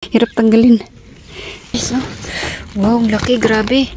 Hirap tanggalin. So, wow, laki, grabe.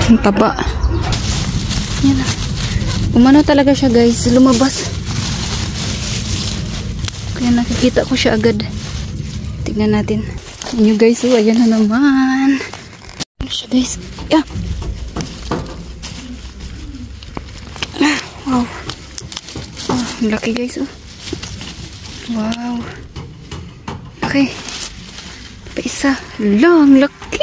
Ang taba. Yan na. Umano talaga siya, guys. Lumabas. Kaya nakikita ko siya agad. Tignan natin. Yan nyo, guys. Oh, ayan na naman. Ano siya, guys? Yeah. Wow. Oh, ang laki, guys. Oh. Wow. Laki. Pa isa. Lang, laki.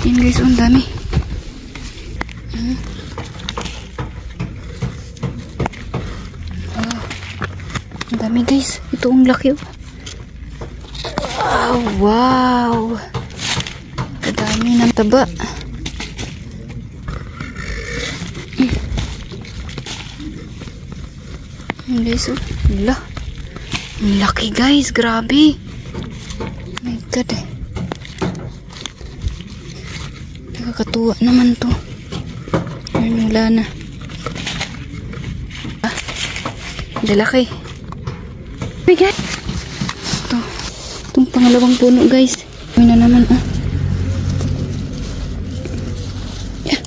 Yan, guys, ang dami. Oh, ang dami, guys. Ito ang laki. Wow, wow. Ang dami ng taba. Yan, guys, oh. Wala. Ang laki, guys. Grabe. Oh my God, eh. Nakakatuwa naman to. Ayun, wala na. Ah, lalaki. Oh my God. Ito. Itong pangalawang puno, guys. Ayun na naman, ah. Yeah.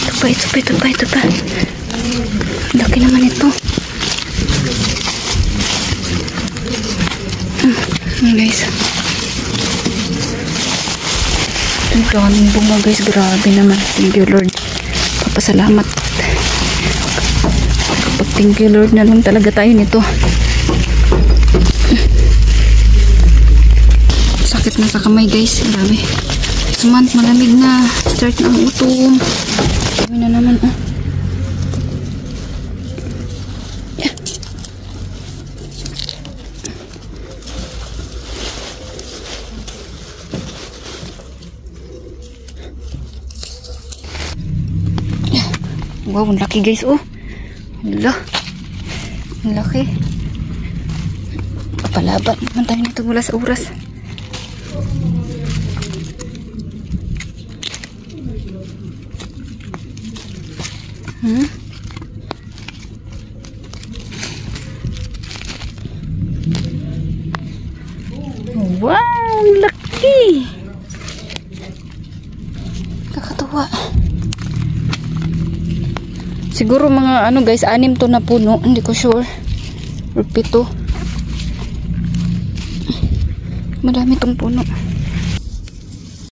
Ito pa. Laki naman ito. Guys. Ang daming bunga, guys. Grabe naman. Thank you, Lord. Papasalamat. Kapag thank you, Lord, na lang talaga tayo nito. Sakit na sa kamay, guys. Grabe. Month, malamig na. Start na ang utom. Kami na naman, ah. Yeah. Wow, ang laki, guys. Oh, hala, ang laki. Kapalaban naman tayo nito mula sa oras. Wow, ang laki. Kakatuwa. Siguro mga ano, guys, 6 to na puno. Hindi ko sure. Or 7. Madami tong puno.